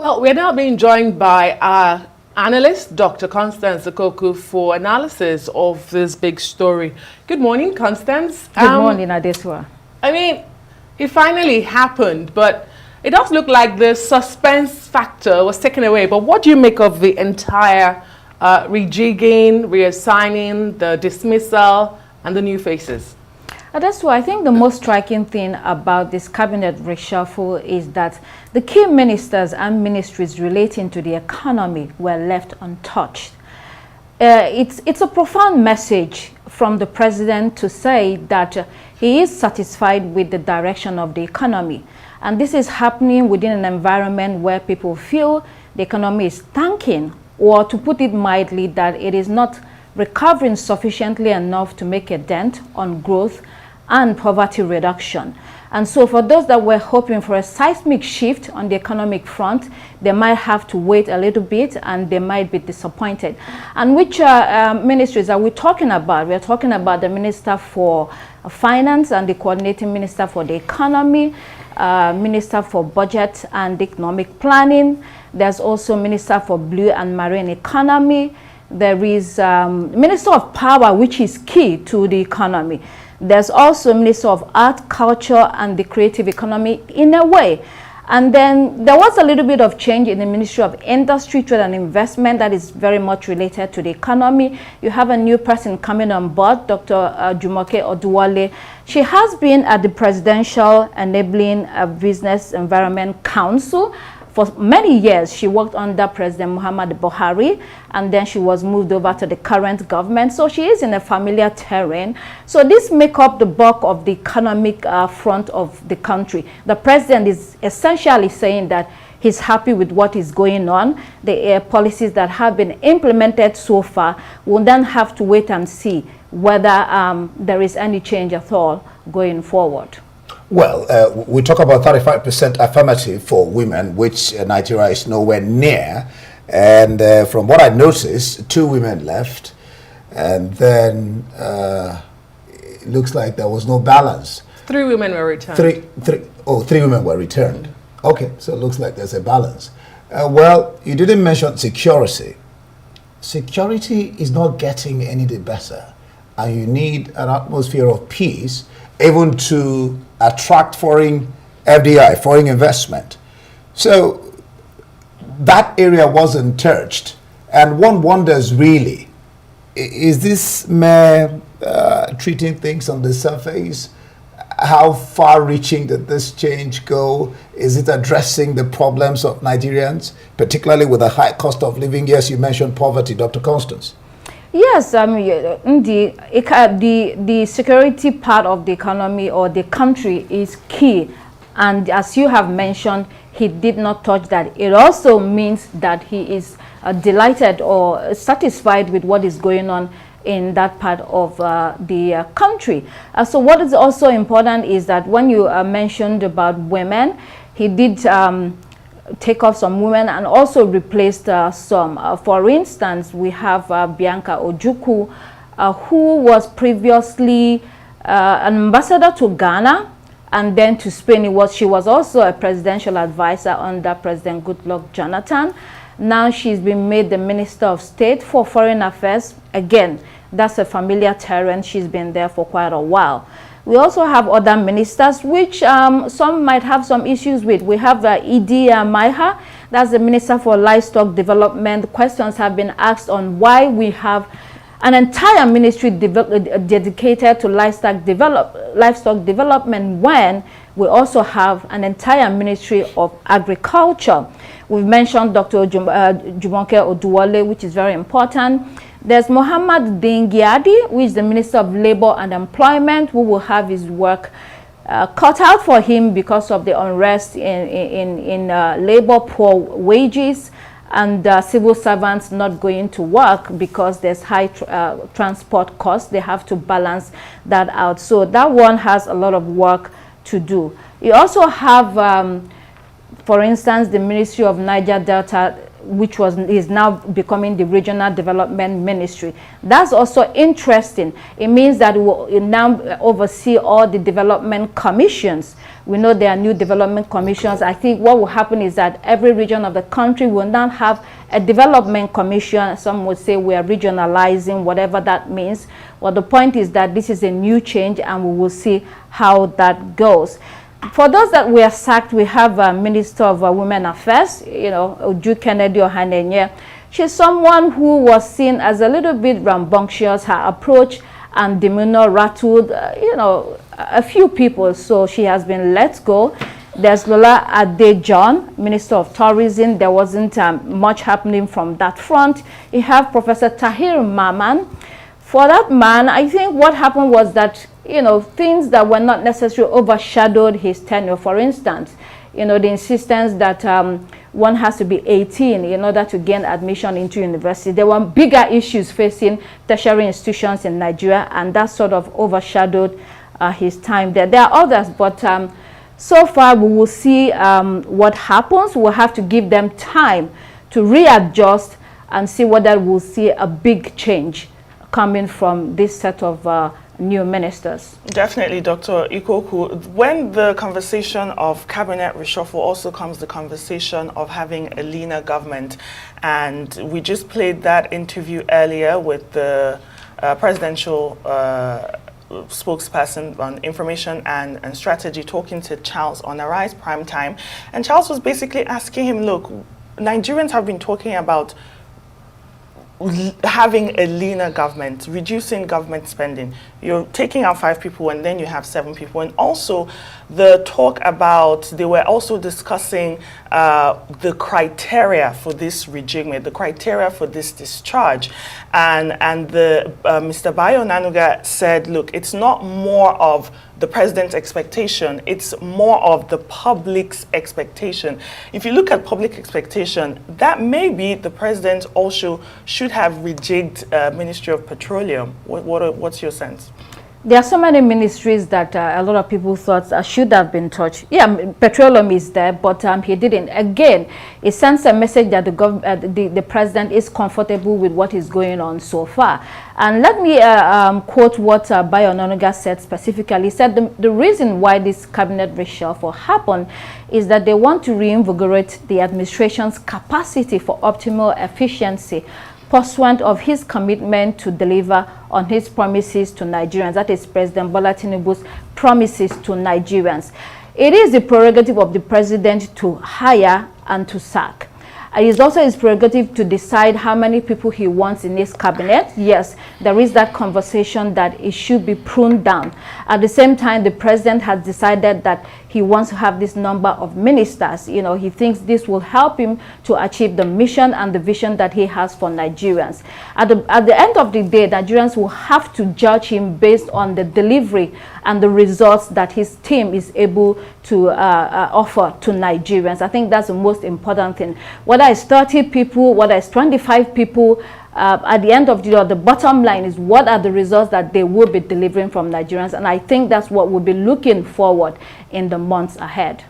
Well, we're now being joined by our analyst, Dr. Constance Okoku, for analysis of this big story. Good morning, Constance. Good morning, Adesua. I mean, it finally happened, but it does look like the suspense factor was taken away. But what do you make of the entire rejigging, reassigning, the dismissal, and the new faces? That's why I think the most striking thing about this cabinet reshuffle is that the key ministers and ministries relating to the economy were left untouched. It's a profound message from the president to say that he is satisfied with the direction of the economy. And this is happening within an environment where people feel the economy is tanking, or to put it mildly, that it is not recovering sufficiently enough to make a dent on growth and poverty reduction. And so for those that were hoping for a seismic shift on the economic front, they might have to wait a little bit and they might be disappointed. And which ministries are we talking about? We're talking about the Minister for Finance and the Coordinating Minister for the Economy, Minister for Budget and Economic Planning. There's also Minister for Blue and Marine Economy. There is Minister of Power, which is key to the economy. There's also Minister of Art, Culture, and the Creative Economy in a way. And then there was a little bit of change in the Ministry of Industry, Trade and Investment that is very much related to the economy. You have a new person coming on board, Dr. Jumoke Oduwole. She has been at the Presidential Enabling Business Environment Council. For many years, she worked under President Muhammad Buhari, and then she was moved over to the current government. So she is in a familiar terrain. So this make up the bulk of the economic front of the country. The president is essentially saying that he's happy with what is going on. The policies that have been implemented so far will then have to wait and see whether there is any change at all going forward. Well, we talk about 35% affirmative for women, which Nigeria is nowhere near. And from what I noticed, 2 women left. And then it looks like there was no balance. 3 women were returned. 3 women were returned. Okay, so it looks like there's a balance. Well, you didn't mention security. Security is not getting any better. And you need an atmosphere of peace, even to attract foreign FDI, foreign investment. So that area wasn't touched. And one wonders really, is this mere treating things on the surface? How far-reaching did this change go? Is it addressing the problems of Nigerians, particularly with a high cost of living? Yes, you mentioned poverty, Dr. Constance. Yes, the security part of the economy or the country is key. And as you have mentioned, he did not touch that. It also means that he is delighted or satisfied with what is going on in that part of the country. So what is also important is that when you mentioned about women, he did take off some women and also replaced some. For instance, we have Bianca Ojukwu, who was previously an ambassador to Ghana and then to Spain. She was also a presidential advisor under President Goodluck Jonathan. Now she's been made the Minister of State for Foreign Affairs. Again, that's a familiar terrain. She's been there for quite a while. We also have other ministers, which some might have some issues with. We have Idi Maiha, that's the Minister for Livestock Development. Questions have been asked on why we have an entire ministry dedicated to livestock development when we also have an entire Ministry of Agriculture. We've mentioned Dr. Jumoke Oduwole, which is very important. There's Muhammad Dingyadi, who is the Minister of Labor and Employment, who will have his work cut out for him because of the unrest in labor, poor wages, and civil servants not going to work because there's high transport costs. They have to balance that out. So that one has a lot of work to do. You also have, for instance, the Ministry of Niger Delta, which is now becoming the Regional Development Ministry. That's also interesting. It means that we will now oversee all the development commissions. We know there are new development commissions. I think what will happen is that every region of the country will now have a development commission. Some would say we are regionalizing, whatever that means. Well, the point is that this is a new change, and we will see how that goes. For those that were sacked, we have a Minister of Women Affairs, Uju Kennedy Ohanenye. She's someone who was seen as a little bit rambunctious. Her approach and demeanor rattled, a few people, so she has been let go. There's Lola Adejon, Minister of Tourism. There wasn't much happening from that front. You have Professor Tahir Maman. For that man, I think what happened was that, things that were not necessarily overshadowed his tenure. For instance, the insistence that one has to be 18 in order to gain admission into university. There were bigger issues facing tertiary institutions in Nigeria, and that sort of overshadowed his time there. There are others, but so far we will see what happens. We'll have to give them time to readjust and see whether we'll see a big change coming from this set of new ministers. Definitely, Dr. Ikoku. When the conversation of cabinet reshuffle also comes the conversation of having a leaner government, and we just played that interview earlier with the presidential spokesperson on information and strategy talking to Charles on Arise Prime Time, and Charles was basically asking him, look, Nigerians have been talking about having a leaner government, reducing government spending. You're taking out 5 people and then you have 7 people. And also the talk about, they were also discussing the criteria for this rejigment, the criteria for this discharge. And the Mr. Bayo Nanuga said, look, it's not more of the president's expectation, it's more of the public's expectation. If you look at public expectation, that maybe the president also should have rejigged Ministry of Petroleum. What's your sense? There are so many ministries that a lot of people thought should have been touched. Yeah, petroleum is there, but he didn't. Again, it sends a message that the president is comfortable with what is going on so far. And let me quote what Bayo Onanuga said specifically. He said the reason why this cabinet reshuffle happened is that they want to reinvigorate the administration's capacity for optimal efficiency, pursuant of his commitment to deliver on his promises to Nigerians. That is President Bola Tinubu's promises to Nigerians. It is the prerogative of the president to hire and to sack. It is also his prerogative to decide how many people he wants in his cabinet. Yes, there is that conversation that it should be pruned down. At the same time, the president has decided that he wants to have this number of ministers. He thinks this will help him to achieve the mission and the vision that he has for Nigerians. At the end of the day, Nigerians will have to judge him based on the delivery and the results that his team is able to offer to Nigerians. I think that's the most important thing. Whether it's 30 people, whether it's 25 people, at the end of the day, the bottom line is what are the results that they will be delivering from Nigerians. And I think that's what we'll be looking forward in the months ahead.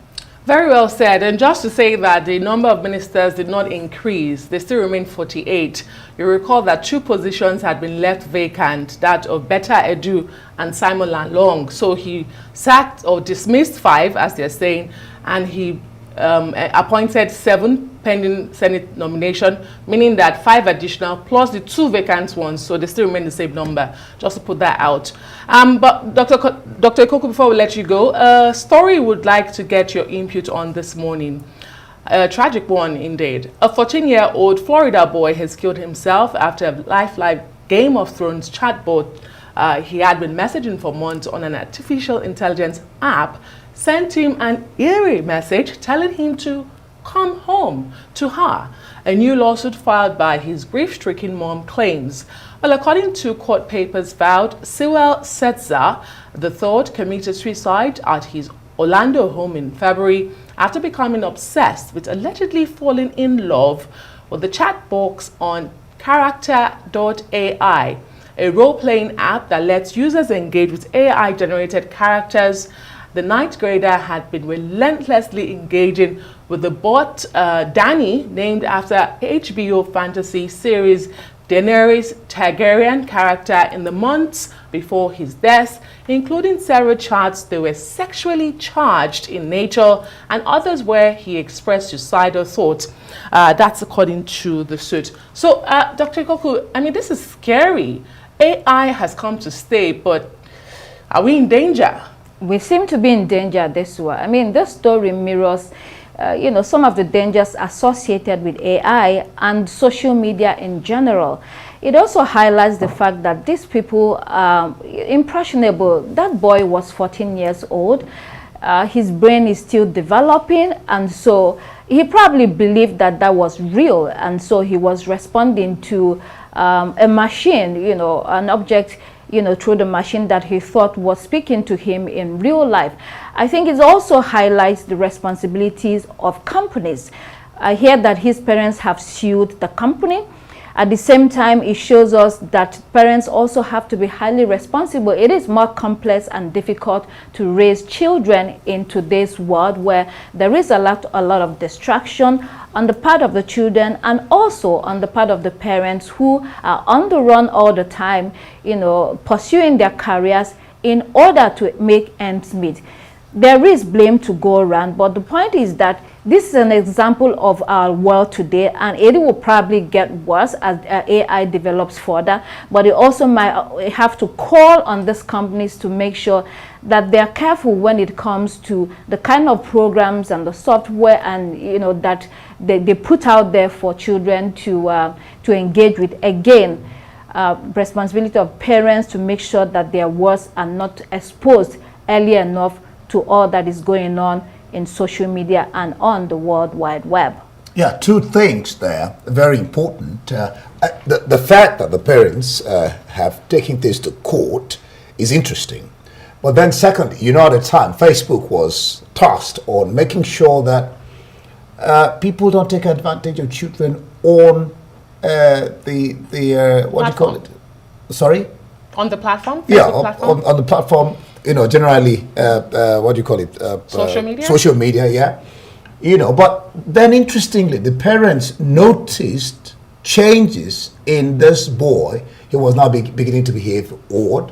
Very well said. And just to say that the number of ministers did not increase, they still remain 48. You recall that 2 positions had been left vacant, that of Betta Edu and Simon Lalong. So he sacked or dismissed 5, as they're saying, and he appointed 7 pending Senate nomination, meaning that 5 additional plus the 2 vacant ones, so they still remain the same number, just to put that out. But Dr. Ikoku, before we let you go, a story would like to get your input on this morning. A tragic one indeed. A 14-year-old Florida boy has killed himself after a lifelike Game of Thrones chatbot he had been messaging for months on an artificial intelligence app sent him an eerie message telling him to come home to her. A new lawsuit filed by his grief-stricken mom claims. Well, according to court papers filed, Sewell Setzer III committed suicide at his Orlando home in February after becoming obsessed with allegedly falling in love with the chat box on Character.ai, a role-playing app that lets users engage with AI-generated characters the ninth grader had been relentlessly engaging with the bot Danny, named after HBO fantasy series Daenerys Targaryen character, in the months before his death, including several chats that were sexually charged in nature and others where he expressed suicidal thoughts. That's according to the suit. So, Dr. Ikoku, I mean, this is scary. AI has come to stay, but are we in danger? We seem to be in danger this way. I mean, this story mirrors some of the dangers associated with AI and social media in general. It also highlights the fact that these people are impressionable. That boy was 14 years old. His brain is still developing, and so he probably believed that that was real, and so he was responding to a machine, an object, through the machine that he thought was speaking to him in real life. I think it also highlights the responsibilities of companies. I hear that his parents have sued the company. At the same time, it shows us that parents also have to be highly responsible. It is more complex and difficult to raise children in today's world where there is a lot of distraction on the part of the children and also on the part of the parents who are on the run all the time, pursuing their careers in order to make ends meet. There is blame to go around, but the point is that this is an example of our world today, and it will probably get worse as AI develops further. But it also might have to call on these companies to make sure that they're careful when it comes to the kind of programs and the software and that they put out there for children to engage with. Again, responsibility of parents to make sure that their words are not exposed early enough to all that is going on in social media and on the World Wide Web. Yeah, two things there, very important. The fact that the parents have taken this to court is interesting. But then secondly, at the time, Facebook was tasked on making sure that people don't take advantage of children on the what do you call it? Sorry? On the platform? Facebook on the platform. Generally, what do you call it? Social media? Social media, yeah. But then interestingly, the parents noticed changes in this boy. He was now beginning to behave odd.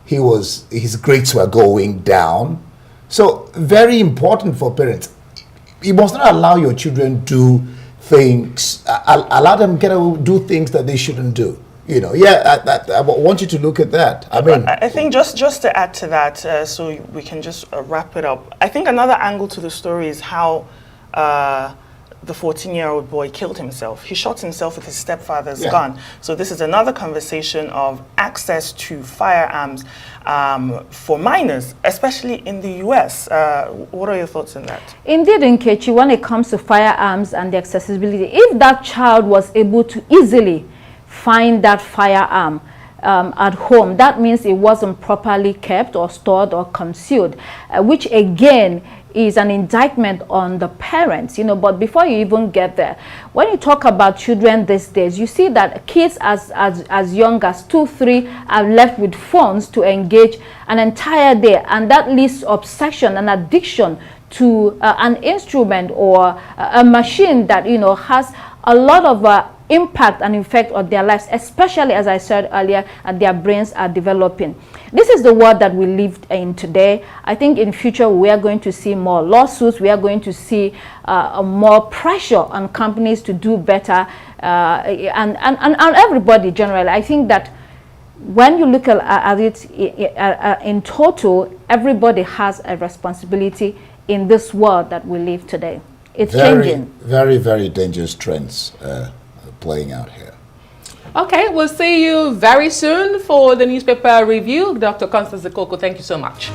His grades were going down. So very important for parents. You must not allow your children do things, allow them do things that they shouldn't do. I want you to look at that. I think just to add to that, so we can just wrap it up. I think another angle to the story is how the 14-year-old boy killed himself. He shot himself with his stepfather's gun. So this is another conversation of access to firearms for minors, especially in the U.S. What are your thoughts on that? Indeed, Nkechi, when it comes to firearms and the accessibility, if that child was able to easily find that firearm at home, that means it wasn't properly kept or stored or concealed, which again is an indictment on the parents, But before you even get there, when you talk about children these days, you see that kids as young as 2, 3 are left with phones to engage an entire day, and that leads to obsession and addiction to an instrument or a machine that has a lot of impact and effect on their lives, especially, as I said earlier, their brains are developing. This is the world that we live in today. I think in future we are going to see more lawsuits. We are going to see more pressure on companies to do better, and everybody generally. I think that when you look at it in total, everybody has a responsibility in this world that we live today. It's changing. Very, very dangerous trends playing out here. Okay, we'll see you very soon for the newspaper review. Dr. Constance Ikoku, thank you so much.